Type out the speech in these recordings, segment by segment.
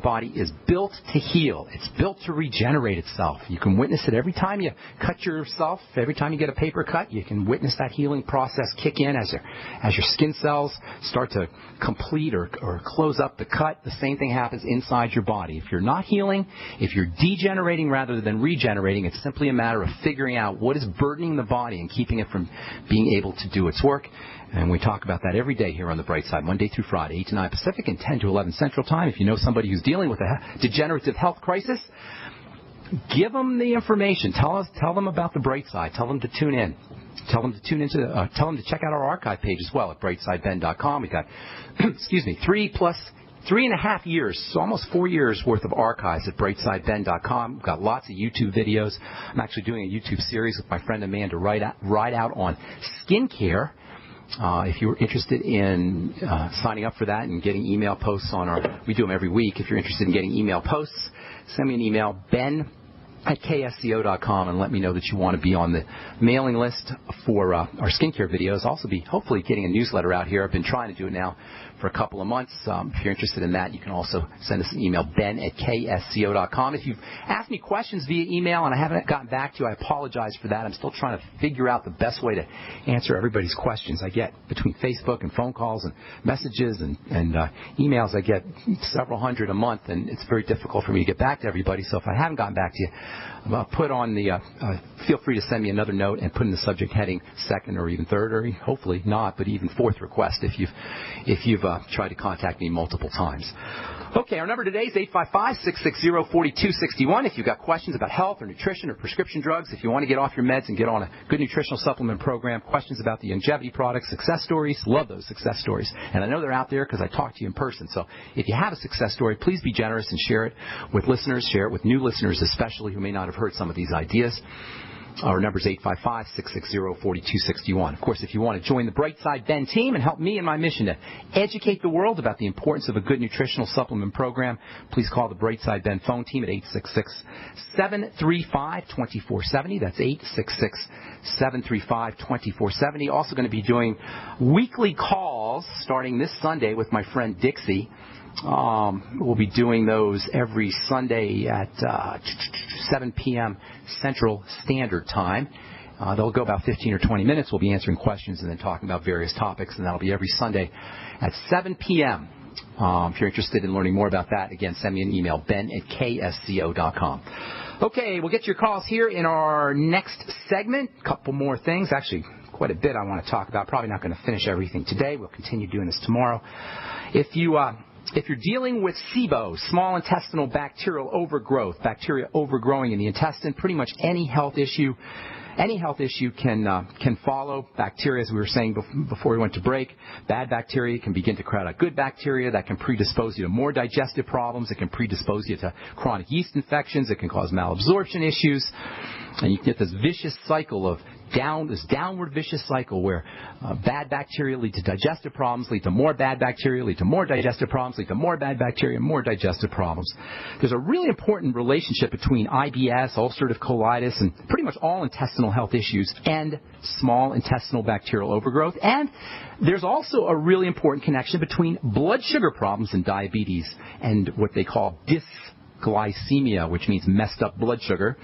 body is built to heal. It's built to regenerate itself. You can witness it every time you cut yourself. Every time you get a paper cut, you can witness that healing process kick in as your skin cells start to complete or close up the cut. The same thing happens inside your body. If you're not healing, if you're degenerating rather than regenerating, it's simply a matter of figuring out what is burdening the body and keeping it from being able to do its work. And we talk about that every day here on The Bright Side, Monday through Friday, 8 to 9 Pacific and 10 to 11 Central Time. If you know somebody who's dealing with a degenerative health crisis, give them the information. Tell them about The Bright Side. Tell them to tune in. Tell them to check out our archive page as well at brightsideben.com. We've got, 3.5 years, so almost 4 years worth of archives at brightsideben.com. We've got lots of YouTube videos. I'm actually doing a YouTube series with my friend Amanda Ride Out on skincare. If you're interested in signing up for that and getting email posts we do them every week. If you're interested in getting email posts, send me an email, ben@ksco.com, and let me know that you want to be on the mailing list for our skincare videos. Also be hopefully getting a newsletter out here. I've been trying to do it now for a couple of months. If you're interested in that, you can also send us an email, ben@ksco.com. If you've asked me questions via email and I haven't gotten back to you, I apologize for that. I'm still trying to figure out the best way to answer everybody's questions. I get between Facebook and phone calls and messages and emails, I get several hundred a month, and it's very difficult for me to get back to everybody. So if I haven't gotten back to you, feel free to send me another note and put in the subject heading second or even third, or hopefully not, but even fourth request if you've tried to contact me multiple times. Okay, our number today is 855-660-4261. If you've got questions about health or nutrition or prescription drugs, if you want to get off your meds and get on a good nutritional supplement program, questions about the longevity products, success stories, love those success stories. And I know they're out there because I talk to you in person. So if you have a success story, please be generous and share it with listeners, share it with new listeners especially who may not have heard some of these ideas. Our number is 855-660-4261. Of course, if you want to join the Bright Side Ben team and help me in my mission to educate the world about the importance of a good nutritional supplement program, please call the Bright Side Ben phone team at 866-735-2470. That's 866-735-2470. Also going to be doing weekly calls starting this Sunday with my friend Dixie. We'll be doing those every Sunday at 7 p.m. Central Standard Time. They'll go about 15 or 20 minutes. We'll be answering questions and then talking about various topics, and that'll be every Sunday at 7 p.m. If you're interested in learning more about that, again, send me an email, ben@ksco.com. Okay, we'll get to your calls here in our next segment. A couple more things. Actually, quite a bit I want to talk about. Probably not going to finish everything today. We'll continue doing this tomorrow. If you're dealing with SIBO, small intestinal bacterial overgrowth, bacteria overgrowing in the intestine, pretty much any health issue can follow. Bacteria, as we were saying before we went to break, bad bacteria can begin to crowd out good bacteria. That can predispose you to more digestive problems. It can predispose you to chronic yeast infections. It can cause malabsorption issues. And you can get this vicious cycle of downward vicious cycle where bad bacteria lead to digestive problems, lead to more bad bacteria, lead to more digestive problems, lead to more bad bacteria, more digestive problems. There's a really important relationship between IBS, ulcerative colitis, and pretty much all intestinal health issues and small intestinal bacterial overgrowth. And there's also a really important connection between blood sugar problems and diabetes and what they call dysglycemia, which means messed up blood sugar,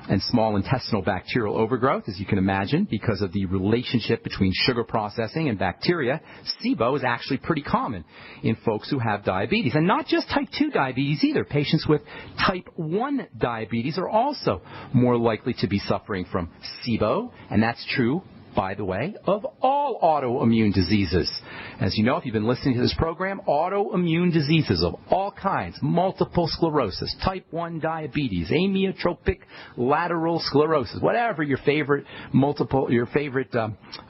and small intestinal bacterial overgrowth, as you can imagine, because of the relationship between sugar processing and bacteria. SIBO is actually pretty common in folks who have diabetes. And not just type 2 diabetes either. Patients with type 1 diabetes are also more likely to be suffering from SIBO, and that's true, by the way, of all autoimmune diseases. As you know, if you've been listening to this program, autoimmune diseases of all kinds, multiple sclerosis, type 1 diabetes, amyotrophic lateral sclerosis, whatever your favorite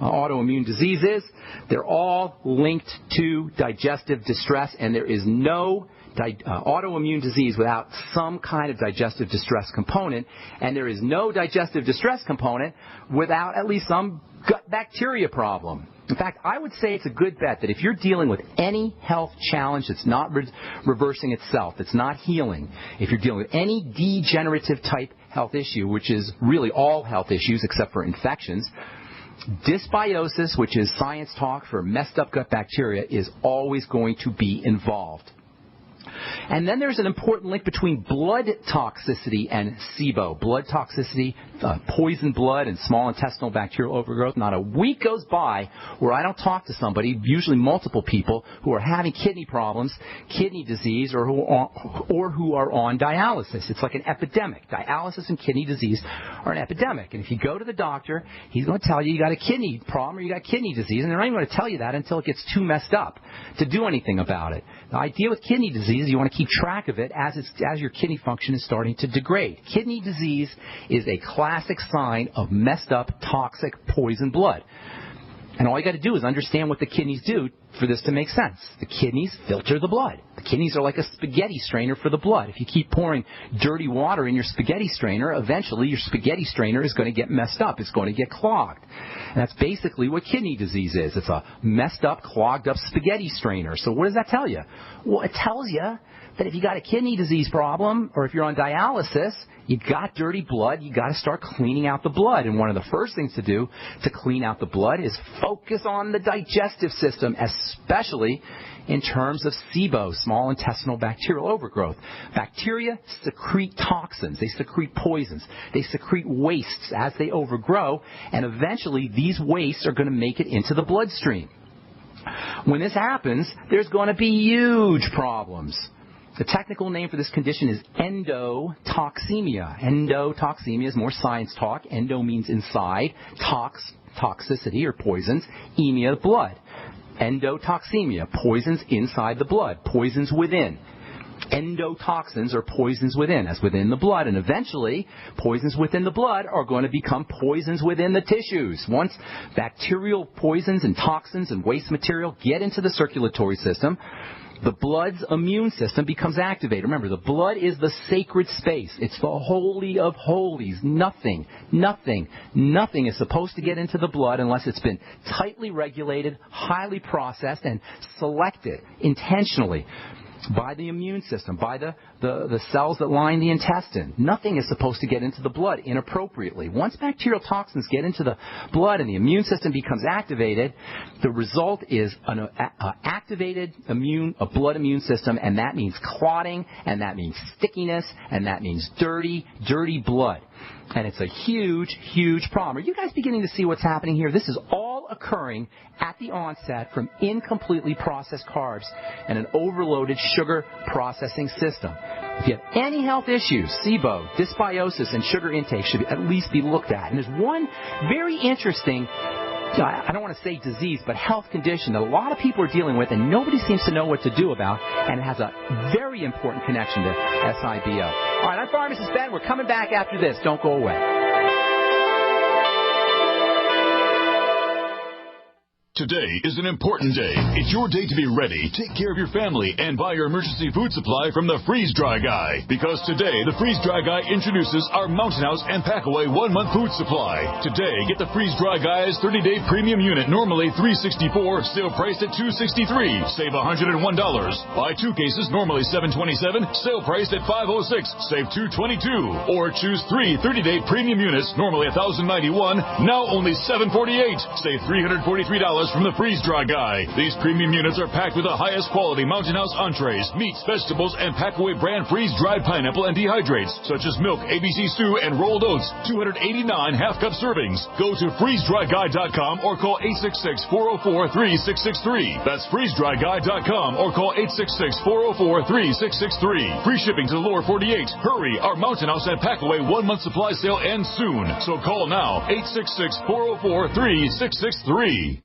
autoimmune disease is, they're all linked to digestive distress, and there is no autoimmune disease without some kind of digestive distress component, and there is no digestive distress component without at least some gut bacteria problem. In fact, I would say it's a good bet that if you're dealing with any health challenge that's not reversing itself, that's not healing, if you're dealing with any degenerative type health issue, which is really all health issues except for infections, dysbiosis, which is science talk for messed up gut bacteria, is always going to be involved. And then there's an important link between blood toxicity and SIBO. Blood toxicity, poison blood, and small intestinal bacterial overgrowth. Not a week goes by where I don't talk to somebody, usually multiple people, who are having kidney problems, kidney disease, or who are on dialysis. It's like an epidemic. Dialysis and kidney disease are an epidemic. And if you go to the doctor, he's going to tell you got a kidney problem or you got kidney disease, and they're not even going to tell you that until it gets too messed up to do anything about it. The idea with kidney disease is you want to keep track of it as your kidney function is starting to degrade. Kidney disease is a classic sign of messed up, toxic, poison blood. And all you got to do is understand what the kidneys do for this to make sense. The kidneys filter the blood. The kidneys are like a spaghetti strainer for the blood. If you keep pouring dirty water in your spaghetti strainer, eventually your spaghetti strainer is going to get messed up. It's going to get clogged. And that's basically what kidney disease is. It's a messed up, clogged up spaghetti strainer. So what does that tell you? Well, it tells you that if you got a kidney disease problem or if you're on dialysis, you got dirty blood, you got to start cleaning out the blood. And one of the first things to do to clean out the blood is focus on the digestive system, especially in terms of SIBO, small intestinal bacterial overgrowth. Bacteria secrete toxins. They secrete poisons. They secrete wastes as they overgrow, and eventually these wastes are going to make it into the bloodstream. When this happens, there's going to be huge problems. The technical name for this condition is endotoxemia. Endotoxemia is more science talk. Endo means inside. Toxicity or poisons. Emia, blood. Endotoxemia, poisons inside the blood. Poisons within. Endotoxins are poisons within, as within the blood. And eventually, poisons within the blood are going to become poisons within the tissues. Once bacterial poisons and toxins and waste material get into the circulatory system, the blood's immune system becomes activated. Remember, the blood is the sacred space. It's the holy of holies. Nothing is supposed to get into the blood unless it's been tightly regulated, highly processed, and selected intentionally by the immune system, by the cells that line the intestine. Nothing is supposed to get into the blood inappropriately. Once bacterial toxins get into the blood and the immune system becomes activated, the result is an activated blood immune system, and that means clotting, and that means stickiness, and that means dirty blood. And it's a huge, huge problem. Are you guys beginning to see what's happening here? This is all occurring at the onset from incompletely processed carbs and an overloaded sugar processing system. If you have any health issues, SIBO, dysbiosis, and sugar intake should at least be looked at. And there's one very interesting, I don't want to say disease, but health condition that a lot of people are dealing with and nobody seems to know what to do about, and it has a very important connection to SIBO. All right, I'm Pharmacist Ben. We're coming back after this. Don't go away. Today is an important day. It's your day to be ready, take care of your family, and buy your emergency food supply from the Freeze Dry Guy. Because today, the Freeze Dry Guy introduces our Mountain House and Packaway 1-month food supply. Today, get the Freeze Dry Guy's 30-day premium unit, normally $364, still priced at $263. Save $101. Buy 2 cases, normally $727, still priced at $506. Save $222. Or choose 3 30-day premium units, normally $1,091, now only $748. Save $343 from the Freeze Dry Guy. These premium units are packed with the highest quality Mountain House entrees, meats, vegetables, and Packaway brand freeze-dried pineapple and dehydrates, such as milk, ABC stew, and rolled oats. 289 half-cup servings. Go to freezedryguy.com or call 866-404-3663. That's freezedryguy.com or call 866-404-3663. Free shipping to the lower 48. Hurry, our Mountain House and Packaway 1-month supply sale ends soon. So call now, 866-404-3663.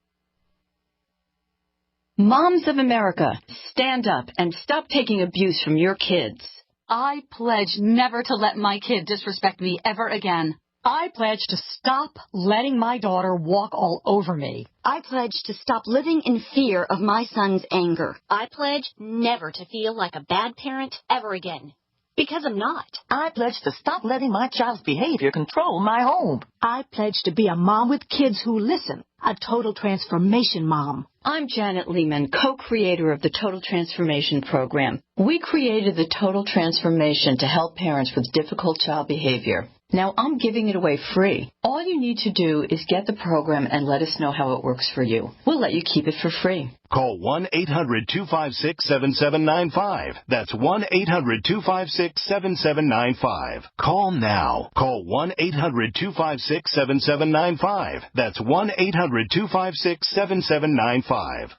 Moms of America, stand up and stop taking abuse from your kids. I pledge never to let my kid disrespect me ever again. I pledge to stop letting my daughter walk all over me. I pledge to stop living in fear of my son's anger. I pledge never to feel like a bad parent ever again. Because I'm not. I pledge to stop letting my child's behavior control my home. I pledge to be a mom with kids who listen, a total transformation mom. I'm Janet Lehman, co-creator of the Total Transformation Program. We created the Total Transformation to help parents with difficult child behavior. Now I'm giving it away free. All you need to do is get the program and let us know how it works for you. We'll let you keep it for free. Call 1-800-256-7795. That's 1-800-256-7795. Call now. Call 1-800-256-7795. That's 1-800-256-7795.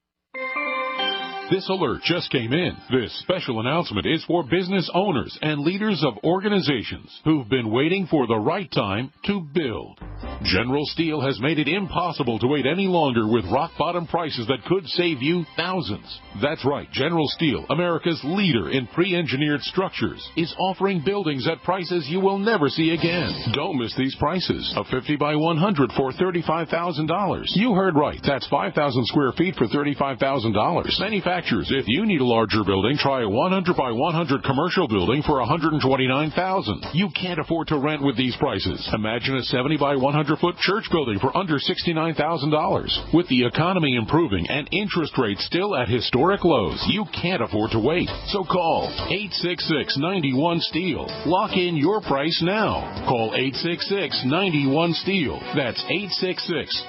This alert just came in. This special announcement is for business owners and leaders of organizations who've been waiting for the right time to build. General Steel has made it impossible to wait any longer with rock-bottom prices that could save you thousands. That's right, General Steel, America's leader in pre-engineered structures, is offering buildings at prices you will never see again. Don't miss these prices. A 50 by 100 for $35,000. You heard right. That's 5,000 square feet for $35,000. Manufacturers, if you need a larger building, try a 100 by 100 commercial building for $129,000. You can't afford to rent with these prices. Imagine a 70 by 100-foot church building for under $69,000. With the economy improving and interest rates still at historic lows, you can't afford to wait. So call 866-91-STEEL. Lock in your price now. Call 866-91-STEEL. That's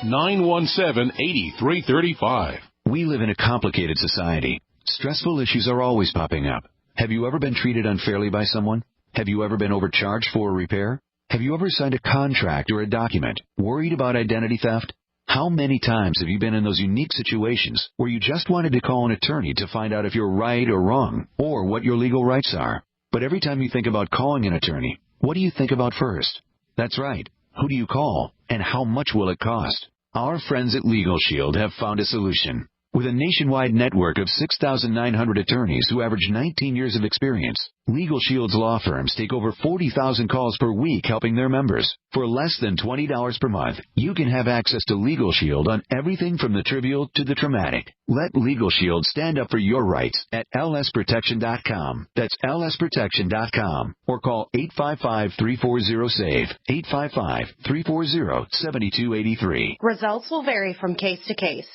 866-917-8335. We live in a complicated society. Stressful issues are always popping up. Have you ever been treated unfairly by someone? Have you ever been overcharged for a repair? Have you ever signed a contract or a document worried about identity theft? How many times have you been in those unique situations where you just wanted to call an attorney to find out if you're right or wrong, or what your legal rights are? But every time you think about calling an attorney, what do you think about first? That's right. Who do you call, and how much will it cost? Our friends at Legal Shield have found a solution. With a nationwide network of 6,900 attorneys who average 19 years of experience, Legal Shield's law firms take over 40,000 calls per week helping their members. For less than $20 per month, you can have access to Legal Shield on everything from the trivial to the traumatic. Let Legal Shield stand up for your rights at lsprotection.com. That's lsprotection.com. Or call 855-340-SAVE, 855-340-7283. Results will vary from case to case.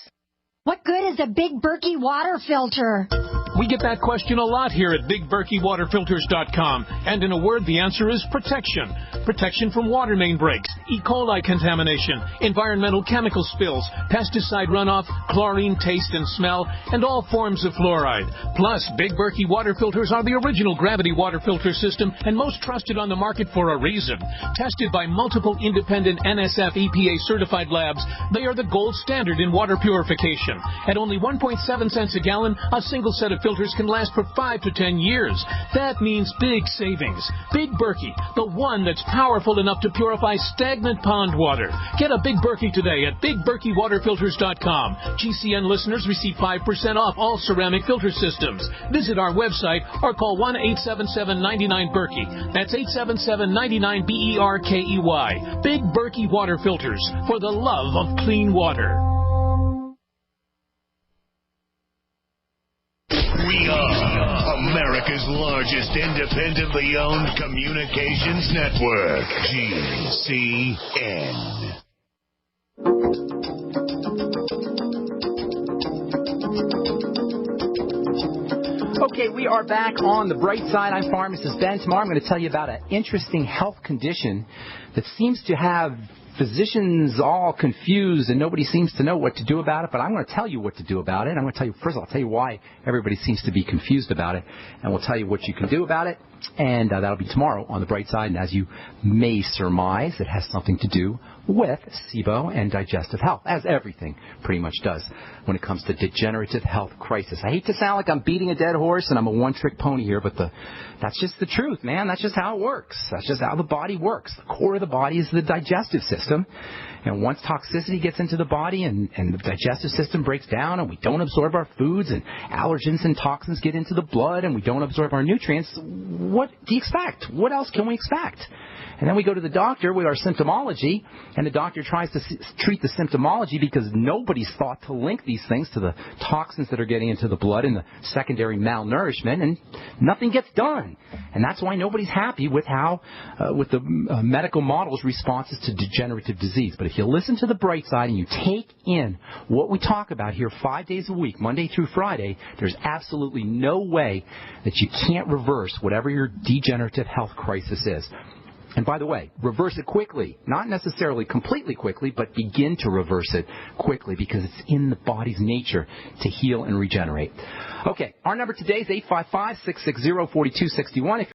What good is a Big Berkey water filter? We get that question a lot here at BigBerkeyWaterFilters.com. And in a word, the answer is protection. Protection from water main breaks, E. coli contamination, environmental chemical spills, pesticide runoff, chlorine taste and smell, and all forms of fluoride. Plus, Big Berkey water filters are the original gravity water filter system and most trusted on the market for a reason. Tested by multiple independent NSF EPA certified labs, they are the gold standard in water purification. At only 1.7 cents a gallon, a single set of filters can last for 5 to 10 years. That means big savings. Big Berkey, the one that's powerful enough to purify stagnant pond water. Get a Big Berkey today at BigBerkeyWaterFilters.com. GCN listeners receive 5% off all ceramic filter systems. Visit our website or call 1-877-99-BERKEY. That's 877-99-BERKEY. Big Berkey Water Filters, for the love of clean water. We are America's largest independently owned communications network, GCN. Okay, we are back on the bright side. I'm Pharmacist Ben. Tomorrow I'm going to tell you about an interesting health condition that seems to have physicians all confused and nobody seems to know what to do about it, but I'm going to tell you what to do about it. I'm going to tell you, first of all, I'll tell you why everybody seems to be confused about it, and we'll tell you what you can do about it, and that'll be tomorrow on the bright side. And as you may surmise, it has something to do with SIBO and digestive health, as everything pretty much does when it comes to degenerative health crisis. I hate to sound like I'm beating a dead horse and I'm a one-trick pony here, but that's just the truth, man. That's just how it works. That's just how the body works. The core of the body is the digestive system. And once toxicity gets into the body and the digestive system breaks down and we don't absorb our foods and allergens and toxins get into the blood and we don't absorb our nutrients, what do you expect? What else can we expect? And then we go to the doctor with our symptomology, and the doctor tries to treat the symptomology because nobody's thought to link these things to the toxins that are getting into the blood and the secondary malnourishment, and nothing gets done. And that's why nobody's happy with how, with the medical model's responses to degenerative disease. But if you listen to the bright side and you take in what we talk about here 5 days a week, Monday through Friday, there's absolutely no way that you can't reverse whatever your degenerative health crisis is. And by the way, reverse it quickly. Not necessarily completely quickly, but begin to reverse it quickly because it's in the body's nature to heal and regenerate. Okay, our number today is 855-660-4261.